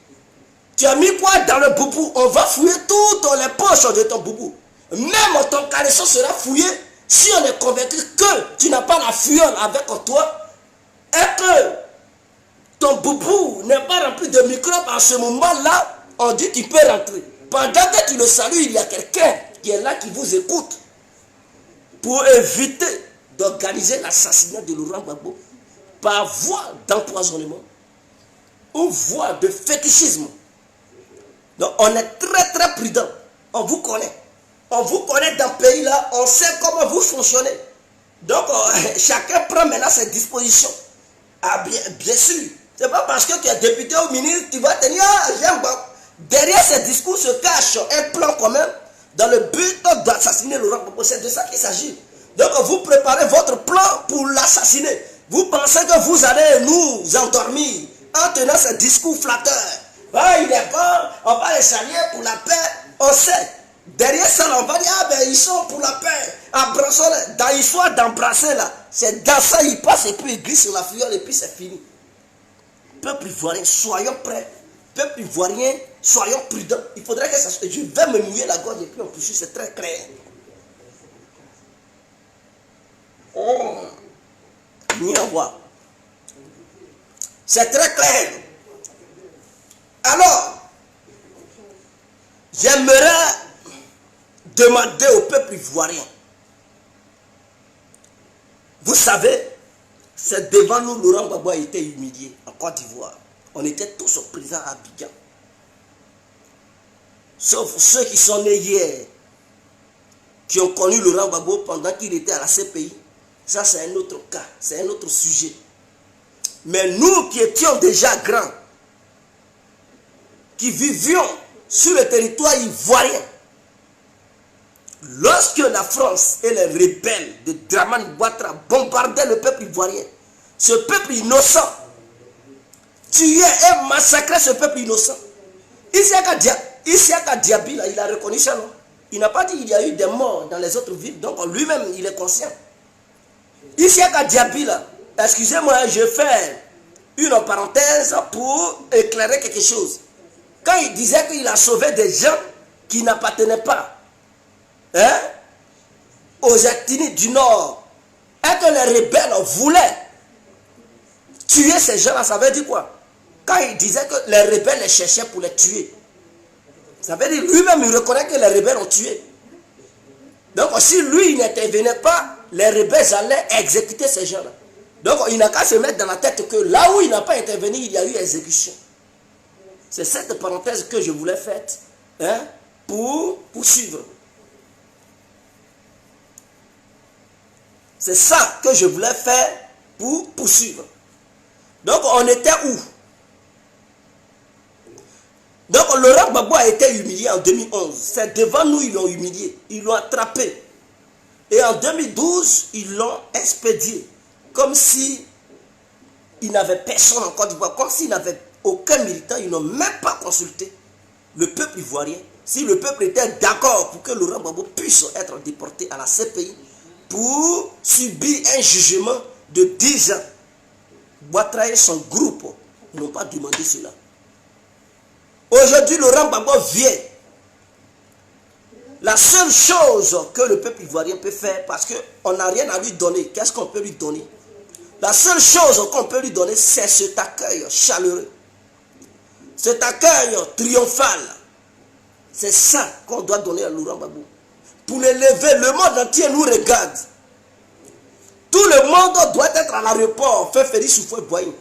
Tu as mis quoi dans le boubou? On va fouiller toutes les poches de ton boubou. Même ton caleçon sera fouillé si on est convaincu que tu n'as pas la fiole avec toi et que ton boubou n'est pas rempli de microbes. En ce moment-là, on dit tu peux rentrer. Pendant que tu le salues, il y a quelqu'un qui est là qui vous écoute pour éviter d'organiser l'assassinat de Laurent Gbagbo par voie d'empoisonnement ou voie de fétichisme. Donc on est très très prudent. On vous connaît. On vous connaît dans ce pays-là. On sait comment vous fonctionnez. Donc chacun prend maintenant ses dispositions. Ah bien sûr. C'est pas parce que tu es député ou ministre, tu vas tenir, derrière ces discours se cache un plan commun dans le but d'assassiner Laurent Gbagbo. C'est de ça qu'il s'agit. Donc vous préparez votre plan pour l'assassiner. Vous pensez que vous allez nous endormir en tenant ce discours flatteur. Ah, il est bon, on va les saluer pour la paix. On sait. Derrière ça, on va dire, ah ben ils sont pour la paix. Embrassons-les. Dans l'histoire d'embrasser là, c'est dans ça, ils passent et puis ils glissent sur la fiole et puis c'est fini. Peuple ivoirien, soyons prêts. Peuple ivoirien, soyons prudents. Il faudrait que ça soit. Je vais me mouiller la gorge et puis on poursuit, c'est très clair. Oh, c'est très clair. Alors, j'aimerais demander au peuple ivoirien. Vous savez, c'est devant nous Laurent Gbagbo a été humilié en Côte d'Ivoire. On était tous au président à Abidjan. Sauf ceux qui sont nés hier, qui ont connu Laurent Gbagbo pendant qu'il était à la CPI. Ça, c'est un autre cas, c'est un autre sujet. Mais nous qui étions déjà grands, qui vivions sur le territoire ivoirien, lorsque la France et les rebelles de Dramane Ouattara bombardaient le peuple ivoirien, ce peuple innocent tuait et massacrait ce peuple innocent. Isiaka Diaby, il a reconnu ça, non? Il n'a pas dit qu'il y a eu des morts dans les autres villes, donc lui-même, il est conscient. Isiaka Diaby, excusez-moi, je fais une parenthèse pour éclairer quelque chose. Quand il disait qu'il a sauvé des gens qui n'appartenaient pas aux ethnies du Nord, et que les rebelles voulaient tuer ces gens-là, ça veut dire quoi? Quand il disait que les rebelles les cherchaient pour les tuer, ça veut dire lui-même il reconnaît que les rebelles ont tué. Donc si lui il n'intervenait pas, les rebelles allaient exécuter ces gens-là. Donc il n'a qu'à se mettre dans la tête que là où il n'a pas intervenu, il y a eu exécution. C'est cette parenthèse que je voulais faire pour poursuivre. C'est ça que je voulais faire pour poursuivre. Donc on était où? Donc Laurent Gbagbo a été humilié en 2011. C'est devant nous ils l'ont humilié. Ils l'ont attrapé. Et en 2012, ils l'ont expédié. Comme si il n'avait personne en Côte d'Ivoire. Comme s'il n'avait aucun militant. Ils n'ont même pas consulté le peuple ivoirien. Si le peuple était d'accord pour que Laurent Gbagbo puisse être déporté à la CPI pour subir un jugement de 10 ans, Ouattara et son groupe n'ont pas demandé cela. Aujourd'hui, Laurent Gbagbo vient La seule chose que le peuple ivoirien peut faire, parce qu'on n'a rien à lui donner, qu'est-ce qu'on peut lui donner? La seule chose qu'on peut lui donner, c'est cet accueil chaleureux. Cet accueil triomphal. C'est ça qu'on doit donner à Laurent Gbagbo. Pour l'élever, le monde entier nous regarde. Tout le monde doit être à l'aéroport, faire Félix Houphouët-Boigny.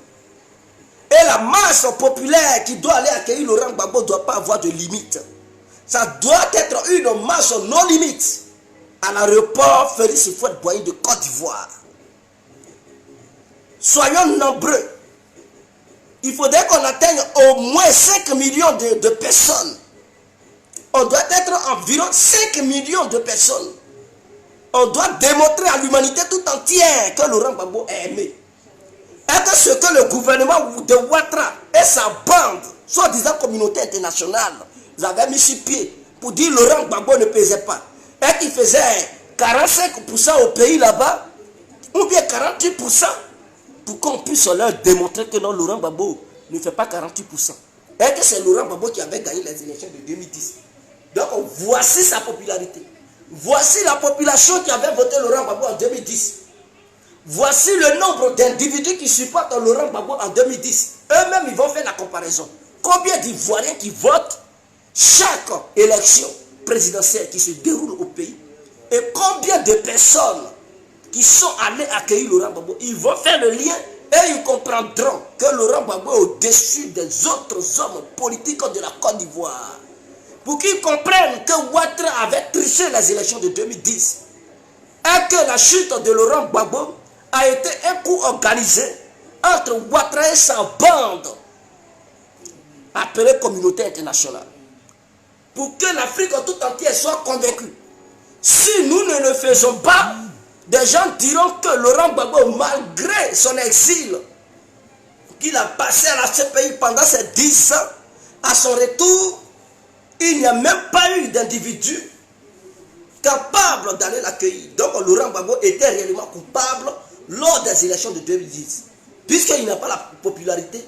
Et la masse populaire qui doit aller accueillir Laurent Gbagbo ne doit pas avoir de limite. Ça doit être une masse non limite à l'aéroport Félix Houphouët-Boigny de Côte d'Ivoire. Soyons nombreux. Il faudrait qu'on atteigne au moins 5 millions de personnes. On doit être environ 5 millions de personnes. On doit démontrer à l'humanité tout entière que Laurent Gbagbo est aimé. Et que ce que le gouvernement de Ouattara et sa bande, soi-disant communauté internationale, vous avez mis sur pied pour dire que Laurent Gbagbo ne pesait pas. Et qu'il faisait 45% au pays là-bas, ou bien 48%, pour qu'on puisse leur démontrer que non, Laurent Gbagbo ne fait pas 48%. Et que c'est Laurent Gbagbo qui avait gagné les élections de 2010. Donc voici sa popularité. Voici la population qui avait voté Laurent Gbagbo en 2010. Voici le nombre d'individus qui supportent Laurent Gbagbo en 2010. Eux-mêmes, ils vont faire la comparaison. Combien d'Ivoiriens qui votent chaque élection présidentielle qui se déroule au pays? Et combien de personnes qui sont allées accueillir Laurent Gbagbo? Ils vont faire le lien et ils comprendront que Laurent Gbagbo est au-dessus des autres hommes politiques de la Côte d'Ivoire. Pour qu'ils comprennent que Ouattara avait triché les élections de 2010 et que la chute de Laurent Gbagbo a été un coup organisé entre Ouattara et sa bande appelée communauté internationale. Pour que l'Afrique tout entière soit convaincue. Si nous ne le faisons pas, des gens diront que Laurent Gbagbo, malgré son exil qu'il a passé à la CPI pendant ces 10 ans, à son retour, il n'y a même pas eu d'individu capable d'aller l'accueillir. Donc Laurent Gbagbo était réellement coupable lors des élections de 2010. Puisqu'il n'a pas la popularité.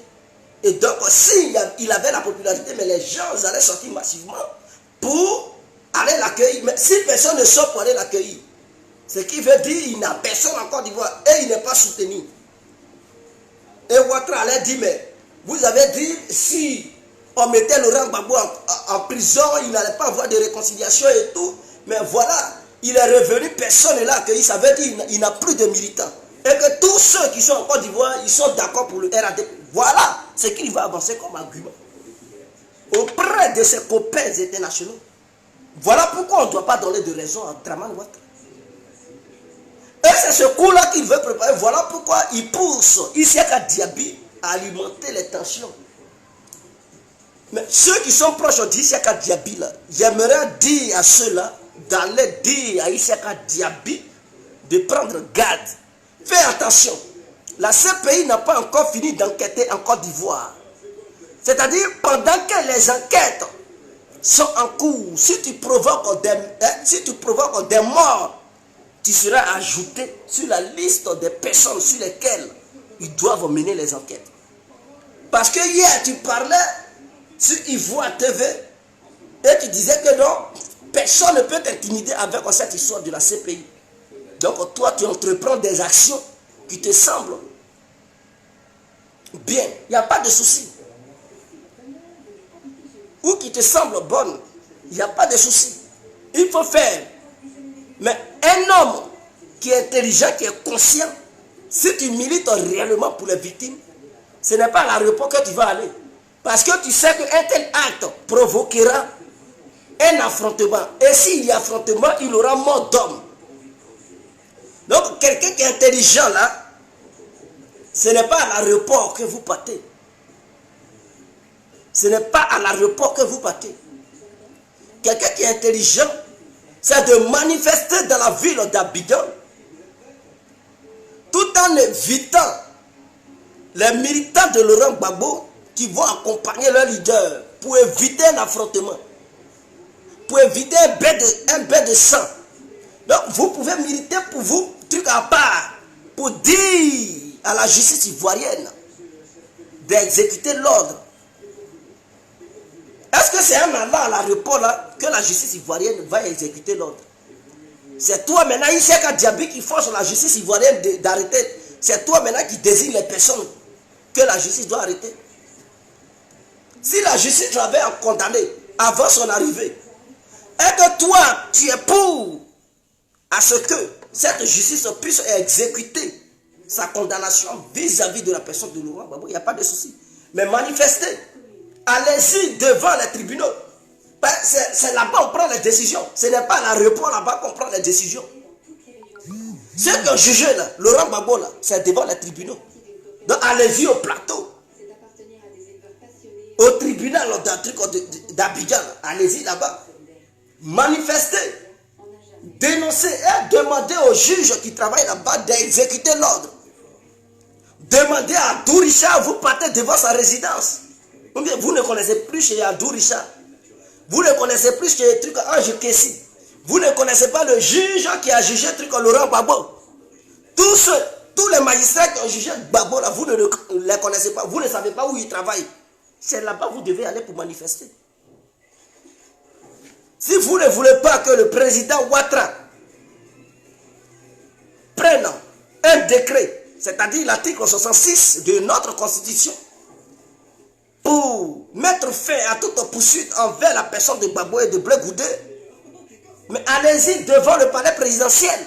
Et donc s'il avait la popularité, mais les gens allaient sortir massivement pour aller l'accueillir. Mais si personne ne sort pour aller l'accueillir, ce qui veut dire qu'il n'a personne en Côte d'Ivoire et il n'est pas soutenu. Et Ouattara allait dire, mais vous avez dit si on mettait Laurent Gbagbo en prison, il n'allait pas avoir de réconciliation et tout. Mais voilà, il est revenu, personne n'est là accueilli. Ça veut dire qu'il n'a plus de militants. Et que tous ceux qui sont en Côte d'Ivoire, ils sont d'accord pour le RAD. Voilà ce qu'il va avancer comme argument auprès de ses copains internationaux. Voilà pourquoi on ne doit pas donner de raison à Dramane Ouattara. Et c'est ce coup-là qu'il veut préparer. Voilà pourquoi il pousse Isiaka Diaby à alimenter les tensions. Mais ceux qui sont proches d'Isiaka Diaby, j'aimerais dire à ceux-là d'aller dire à Isiaka Diaby de prendre garde. Fais attention. La CPI n'a pas encore fini d'enquêter en Côte d'Ivoire. C'est-à-dire, pendant que les enquêtes sont en cours, si tu provoques des morts, tu seras ajouté sur la liste des personnes sur lesquelles ils doivent mener les enquêtes. Parce que hier, tu parlais sur Ivoire TV et tu disais que non, personne ne peut t'intimider avec cette histoire de la CPI. Donc toi, tu entreprends des actions qui te semblent bien, il n'y a pas de souci. Ou qui te semblent bonnes, il n'y a pas de souci. Il faut faire. Mais un homme qui est intelligent, qui est conscient, si tu milites réellement pour les victimes, ce n'est pas à l'aéroport que tu vas aller. Parce que tu sais qu'un tel acte provoquera un affrontement. Et s'il y a affrontement, il aura mort d'homme. Donc quelqu'un qui est intelligent là, ce n'est pas à l'aéroport que vous partez. Ce n'est pas à l'aéroport que vous partez. Quelqu'un qui est intelligent, c'est de manifester dans la ville d'Abidjan, tout en évitant les militants de Laurent Gbagbo qui vont accompagner leur leader pour éviter un affrontement, pour éviter un bain de sang. Donc vous pouvez militer pour vous, truc à part, pour dire à la justice ivoirienne d'exécuter l'ordre. Est-ce que c'est en allant à l'aéroport là que que la justice ivoirienne va exécuter l'ordre. C'est toi maintenant, Isseka Diaby, qui force la justice ivoirienne d'arrêter. C'est toi maintenant qui désigne les personnes que la justice doit arrêter. Si la justice l'avait condamné avant son arrivée, et que toi, tu es pour à ce que cette justice puisse exécuter sa condamnation vis-à-vis de la personne de Laurent Gbagbo, il n'y a pas de souci. Mais manifestez, allez-y devant les tribunaux. C'est là-bas qu'on prend les décisions. Ce n'est pas à l'aéroport là-bas qu'on prend les décisions. Ce qu'on juge là, Laurent Gbagbo là, c'est devant les tribunaux. Donc allez-y au plateau. Au tribunal d'Abidjan, allez-y là-bas. Manifestez. Dénoncez et demandez aux juges qui travaillent là-bas d'exécuter l'ordre. Demandez à Abdou Richard, vous partez devant sa résidence. Vous ne connaissez plus chez Abdou Richard. Vous ne connaissez plus chez truc Ange Kessi. Vous ne connaissez pas le juge qui a jugé truc Laurent Gbagbo. Tous les magistrats qui ont jugé Gbagbo, là, vous ne les connaissez pas. Vous ne savez pas où ils travaillent. C'est là-bas que vous devez aller pour manifester. Si vous ne voulez pas que le président Ouattara prenne un décret, c'est-à-dire l'article 66 de notre constitution, pour mettre fin à toute poursuite envers la personne de Gbagbo et de Blé Goudé, mais allez-y devant le palais présidentiel.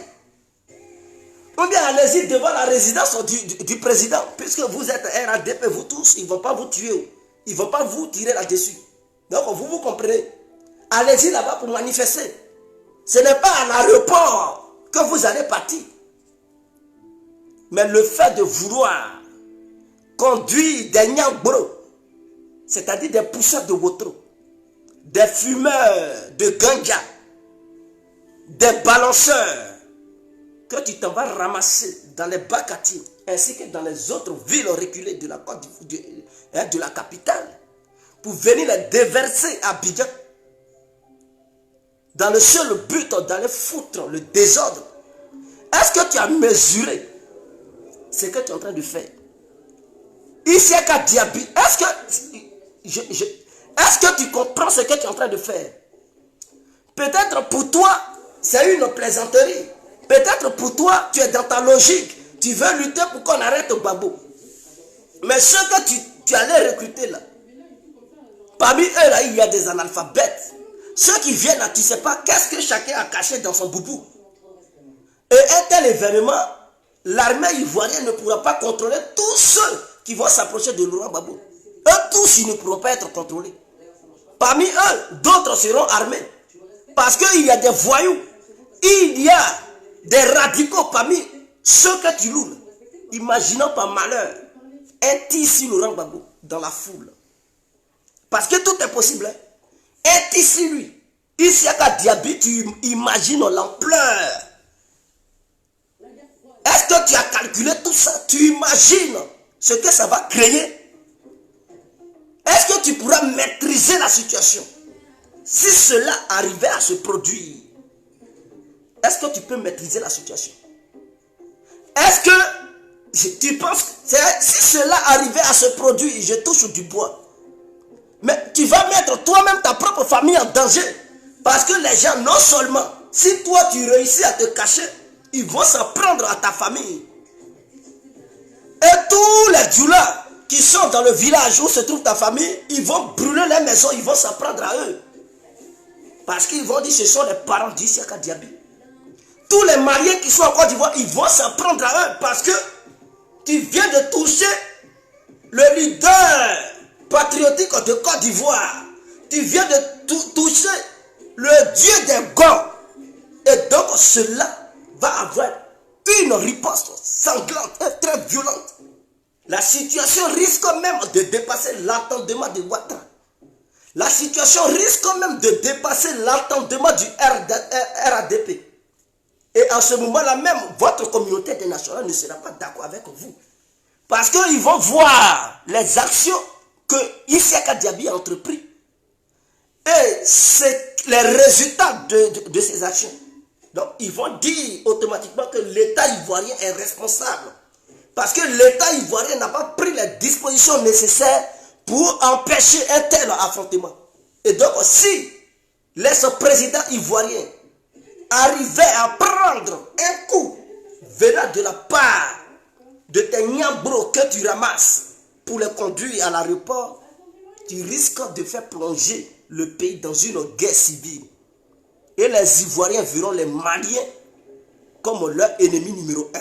Ou bien allez-y devant la résidence du président, puisque vous êtes RADP, vous tous, ils ne vont pas vous tuer. Ils ne vont pas vous tirer là-dessus. Donc vous comprenez. Allez-y là-bas pour manifester. Ce n'est pas à l'aéroport que vous allez partir. Mais le fait de vouloir conduire des nyambros, c'est-à-dire des pousseurs de wotro, des fumeurs de ganja, des balanceurs, que tu t'en vas ramasser dans les Bakati, ainsi que dans les autres villes reculées de la capitale, pour venir les déverser à Abidjan, dans le seul but d'aller foutre le désordre. Est-ce que tu as mesuré ce que tu es en train de faire? Isseka Diaby, est-ce que tu comprends ce que tu es en train de faire? Peut-être pour toi, c'est une plaisanterie. Peut-être pour toi, tu es dans ta logique. Tu veux lutter pour qu'on arrête Gbagbo. Mais ceux que tu allais recruter là, parmi eux là, il y a des analphabètes. Ceux qui viennent là, tu ne sais pas qu'est-ce que chacun a caché dans son boubou. Et un tel événement, l'armée ivoirienne ne pourra pas contrôler tous ceux qui vont s'approcher de Laurent Gbagbo. Eux tous, ils ne pourront pas être contrôlés. Parmi eux, d'autres seront armés. Parce qu'il y a des voyous. Il y a des radicaux parmi ceux que tu loues. Imaginons par malheur un tissu Laurent Gbagbo dans la foule. Parce que tout est possible. Hein? Un tissu lui. Isseka Diaby, tu imagines l'ampleur. Est-ce que tu as calculé tout ça? Tu imagines ce que ça va créer? Est-ce que tu pourras maîtriser la situation? Si cela arrivait à se produire, est-ce que tu peux maîtriser la situation? Est-ce que tu penses que si cela arrivait à se produire, je touche du bois, mais tu vas mettre toi-même ta propre famille en danger? Parce que les gens, non seulement, si toi tu réussis à te cacher, ils vont s'en prendre à ta famille. Et tous les djoulas qui sont dans le village où se trouve ta famille, ils vont brûler les maisons, ils vont s'en prendre à eux. Parce qu'ils vont dire ce sont les parents d'Isseka Diaby. Tous les mariés qui sont en Côte d'Ivoire, ils vont s'en prendre à eux parce que tu viens de toucher le leader patriotique de Côte d'Ivoire. Tu viens de toucher le dieu des Gons. Et donc cela va avoir une riposte sanglante et très violente. La situation risque même de dépasser l'entendement de Ouattara. La situation risque même de dépasser l'entendement du RADP. Et en ce moment-là même, votre communauté internationale ne sera pas d'accord avec vous. Parce qu'ils vont voir les actions que Isseka Diaby a entreprises. Et c'est les résultats de ces actions. Donc ils vont dire automatiquement que l'État ivoirien est responsable. Parce que l'État ivoirien n'a pas pris les dispositions nécessaires pour empêcher un tel affrontement. Et donc si l'ex-président ivoirien arrivait à prendre un coup venant de la part de tes nyambros que tu ramasses pour les conduire à l'aéroport, tu risques de faire plonger le pays dans une guerre civile. Et les Ivoiriens verront les Maliens comme leur ennemi numéro 1.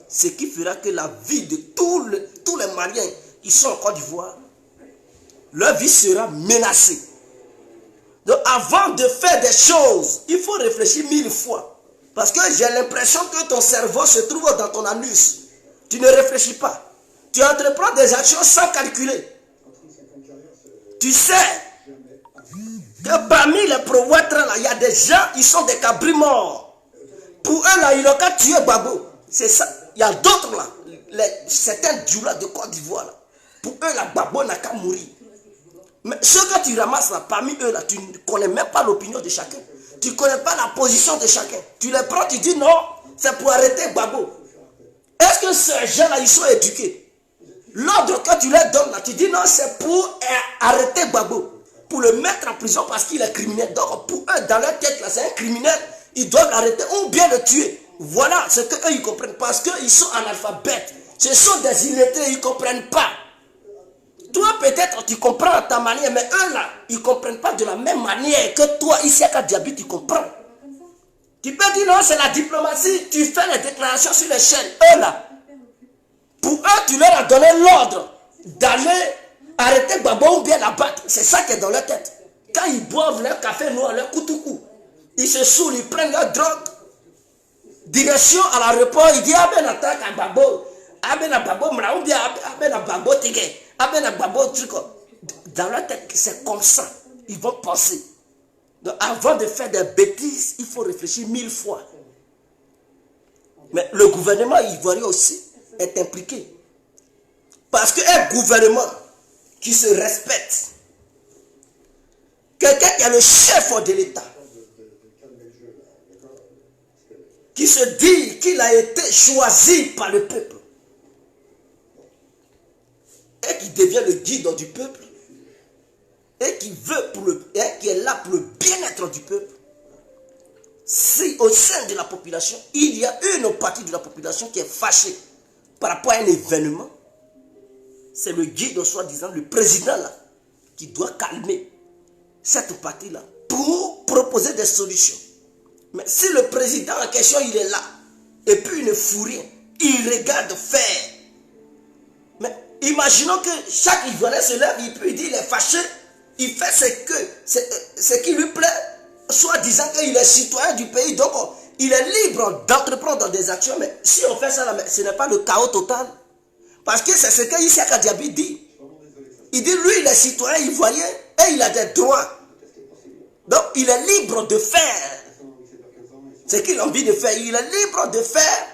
Ce qui fera que la vie de tous les Maliens qui sont en Côte d'Ivoire, leur vie sera menacée. Donc avant de faire des choses, il faut réfléchir 1000 fois. Parce que j'ai l'impression que ton cerveau se trouve dans ton anus. Tu ne réfléchis pas. Tu entreprends des actions sans calculer. Tu sais que parmi les pro-ouattara, là, il y a des gens, ils sont des cabris morts. Pour eux, là, ils n'ont qu'à tuer Gbagbo. C'est ça. Il y a d'autres, là, certains djoulas de Côte d'Ivoire, là. Pour eux, là, Gbagbo n'a qu'à mourir. Mais ceux que tu ramasses, là, parmi eux, là, tu ne connais même pas l'opinion de chacun. Tu ne connais pas la position de chacun. Tu les prends, tu dis non, c'est pour arrêter Gbagbo. Est-ce que ces gens-là, ils sont éduqués? L'ordre que tu leur donnes, là, tu dis non, c'est pour arrêter Gbagbo. Pour le mettre en prison parce qu'il est criminel. Donc pour eux, dans leur tête, là, c'est un criminel. Ils doivent l'arrêter ou bien le tuer. Voilà ce qu'eux, ils comprennent. Parce qu'ils sont analphabètes. Ce sont des illettrés, ils ne comprennent pas. Toi, peut-être, tu comprends à ta manière, mais eux, là, ils ne comprennent pas de la même manière que toi, ici à Kadiabi, tu comprends. Tu peux dire non, c'est la diplomatie. Tu fais les déclarations sur les chaînes. Eux, là, pour eux, tu leur as donné l'ordre d'aller arrêter Gbagbo ou bien la battre. C'est ça qui est dans leur tête. Quand ils boivent leur café noir, leur koutoukou, ils se saoulent, ils prennent leur drogue. Direction à l'aéroport, ils disent Aben attaque à Gbagbo. Aben à Gbagbo, ou bien Aben à Gbagbo Tigé. Aben à Gbagbo truc. Dans leur tête, c'est comme ça. Ils vont penser. Donc avant de faire des bêtises, il faut réfléchir 1000 fois. Mais le gouvernement ivoirien aussi est impliqué. Parce qu'un gouvernement qui se respecte, quelqu'un qui est le chef de l'État, qui se dit qu'il a été choisi par le peuple, et qui devient le guide du peuple, et qui qui est là pour le bien-être du peuple, si au sein de la population, il y a une partie de la population qui est fâchée par rapport à un événement, c'est le guide, soi-disant, le président là, qui doit calmer cette partie-là pour proposer des solutions. Mais si le président en question, il est là, et puis il ne fout rien, il regarde faire. Mais imaginons que chaque Ivoirien se lève, il dit il est fâché, il fait ce qui lui plaît, soit disant qu'il est citoyen du pays, donc il est libre d'entreprendre des actions. Mais si on fait ça, là, ce n'est pas le chaos total. Parce que c'est ce que Issa Kadiabi dit. Il dit, lui, il est citoyen ivoirien et il a des droits. Donc, il est libre de faire ce qu'il a envie de faire. Il est libre de faire,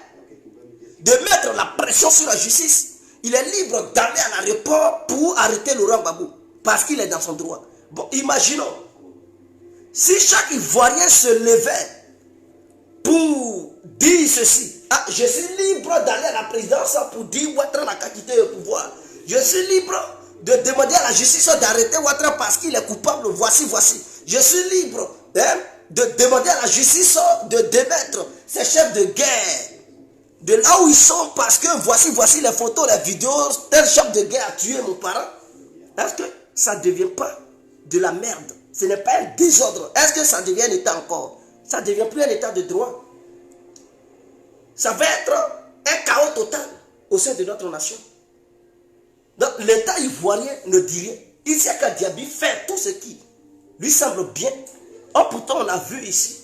de mettre la pression sur la justice. Il est libre d'aller à l'aéroport pour arrêter Laurent Gbagbo. Parce qu'il est dans son droit. Bon, imaginons, si chaque Ivoirien se levait pour dire ceci, ah, je suis libre d'aller à la présidence pour dire Ouattara n'a qu'à quitter le pouvoir. Je suis libre de demander à la justice d'arrêter Ouattara parce qu'il est coupable. Voici. Je suis libre de demander à la justice de démettre ces chefs de guerre de là où ils sont parce que voici les photos, les vidéos. Tel chef de guerre a tué mon parent. Est-ce que ça ne devient pas de la merde? Ce n'est pas un désordre. Est-ce que ça devient un état encore? Ça ne devient plus un état de droit. Ça va être un chaos total au sein de notre nation. Donc l'État ivoirien ne dit rien. Issa Kadiabi fait tout ce qui lui semble bien. Or pourtant on a vu ici,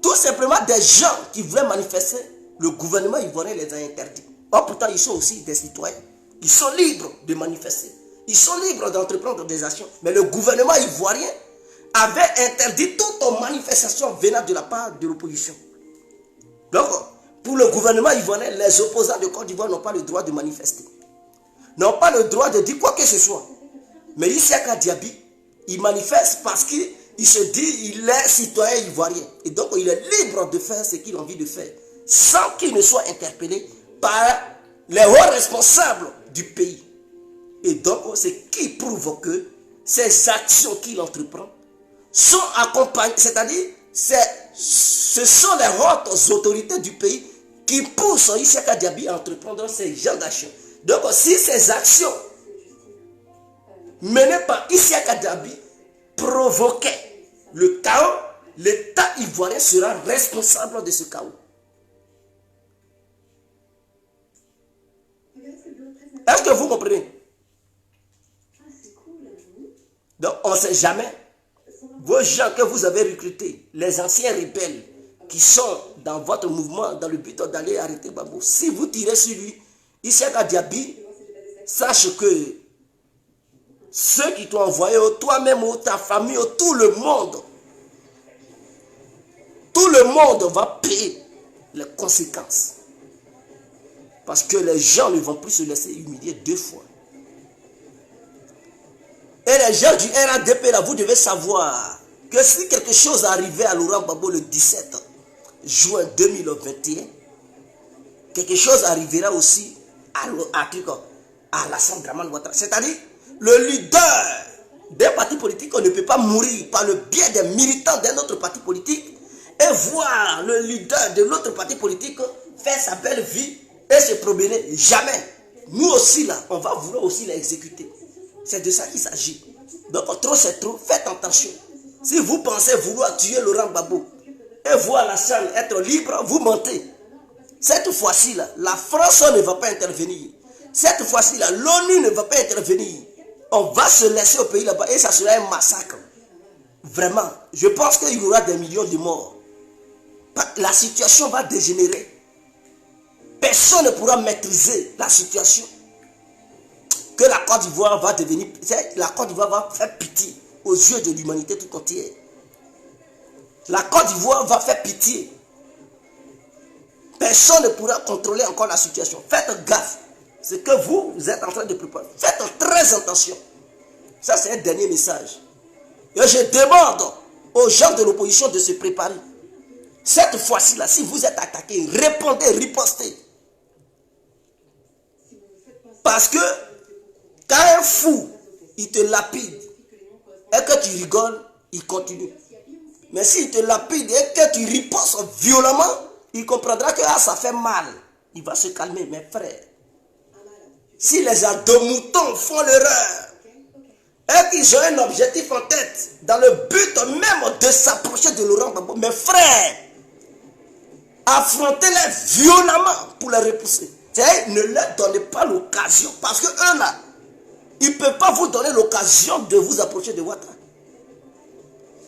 tout simplement des gens qui voulaient manifester, le gouvernement ivoirien les a interdits. Or pourtant ils sont aussi des citoyens. Ils sont libres de manifester. Ils sont libres d'entreprendre des actions. Mais le gouvernement ivoirien avait interdit toute manifestation venant de la part de l'opposition. Donc, pour le gouvernement ivoirien, les opposants de Côte d'Ivoire n'ont pas le droit de manifester. N'ont pas le droit de dire quoi que ce soit. Mais Issa Kadiabi, il manifeste parce qu'il se dit il est citoyen ivoirien. Et donc, il est libre de faire ce qu'il a envie de faire. Sans qu'il ne soit interpellé par les hauts responsables du pays. Et donc, c'est qui prouve que ces actions qu'il entreprend sont accompagnés, c'est-à-dire, ce sont les hautes autorités du pays qui poussent Isiaka Diaby à entreprendre ces genres d'actions. Donc, si ces actions menées par Isiaka Diaby provoquaient le chaos, l'État ivoirien sera responsable de ce chaos. Est-ce que vous comprenez? Donc, on ne sait jamais. Vos gens que vous avez recrutés, les anciens rebelles qui sont dans votre mouvement dans le but d'aller arrêter Gbagbo, si vous tirez sur lui, Isiaka Diaby, sache que ceux qui t'ont envoyé, toi-même, ta famille, tout le monde va payer les conséquences. Parce que les gens ne vont plus se laisser humilier deux fois. Et les gens du RADP, là, vous devez savoir que si quelque chose arrivait à Laurent Gbagbo le 17 juin 2021, quelque chose arrivera aussi à l'Assane Draman Ouattara. C'est-à-dire, le leader d'un parti politique, on ne peut pas mourir par le biais des militants d'un autre parti politique et voir le leader de l'autre parti politique faire sa belle vie et se promener. Jamais. Nous aussi, là, on va vouloir aussi l'exécuter. C'est de ça qu'il s'agit. Donc, trop c'est trop. Faites attention. Si vous pensez vouloir tuer Laurent Gbagbo et voir la salle être libre, vous mentez. Cette fois-ci, là, la France ne va pas intervenir. Cette fois-ci, là, l'ONU ne va pas intervenir. On va se laisser au pays là-bas et ça sera un massacre. Vraiment. Je pense qu'il y aura des millions de morts. La situation va dégénérer. Personne ne pourra maîtriser la situation. Que la Côte d'Ivoire va devenir... La Côte d'Ivoire va faire pitié aux yeux de l'humanité tout entière. La Côte d'Ivoire va faire pitié. Personne ne pourra contrôler encore la situation. Faites gaffe. Ce que vous êtes en train de préparer. Faites très attention. Ça, c'est un dernier message. Et je demande aux gens de l'opposition de se préparer. Cette fois-ci, là, si vous êtes attaqué, répondez, ripostez. Parce que quand un fou, il te lapide et que tu rigoles, il continue. Mais s'il te lapide et que tu ripostes violemment, il comprendra que ça fait mal. Il va se calmer, mes frères. Si les ados-moutons font l'erreur et qu'ils ont un objectif en tête, dans le but même de s'approcher de Laurent Gbagbo, mes frères, affrontez-les violemment pour les repousser. Ne leur donnez pas l'occasion, parce que eux là, ils ne peuvent pas vous donner l'occasion de vous approcher de Ouattara.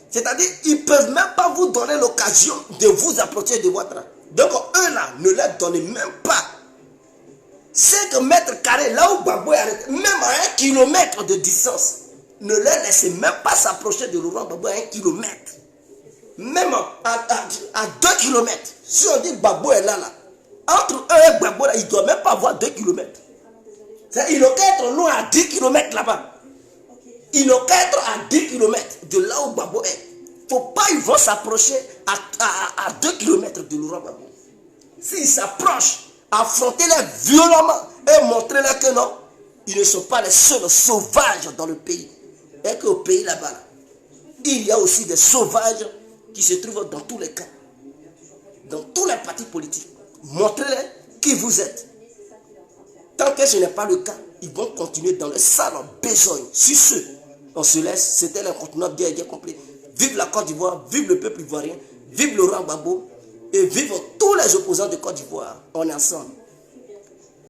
C'est-à-dire, ils ne peuvent même pas vous donner l'occasion de vous approcher de Ouattara. Donc eux là, ne leur donnez même pas 5 mètres carrés, là où Gbagbo est arrêté, même à 1 kilomètre de distance, ne leur laissez même pas s'approcher de Laurent Gbagbo à 1 kilomètre. Même à 2 kilomètres. Si on dit que Gbagbo est là, entre eux et Gbagbo, il ne doit même pas avoir 2 kilomètres. Il n'a qu'à être loin à 10 kilomètres là-bas. Il n'a qu'à être à 10 kilomètres de là où Gbagbo est. Il ne faut pas qu'ils vont s'approcher à 2 kilomètres de Laurent Gbagbo. S'ils s'approchent, affrontez-les violemment et montrez-leur que non, ils ne sont pas les seuls sauvages dans le pays. Et qu'au pays là-bas, il y a aussi des sauvages qui se trouvent dans tous les camps, dans tous les partis politiques. Montrez-les qui vous êtes. Tant que ce n'est pas le cas, ils vont continuer dans le sale besogne. Sur ce, on se laisse. C'était l'incontournable bien complet. Vive la Côte d'Ivoire, vive le peuple ivoirien, vive Laurent Gbagbo et vive tous les opposants de Côte d'Ivoire. On est ensemble.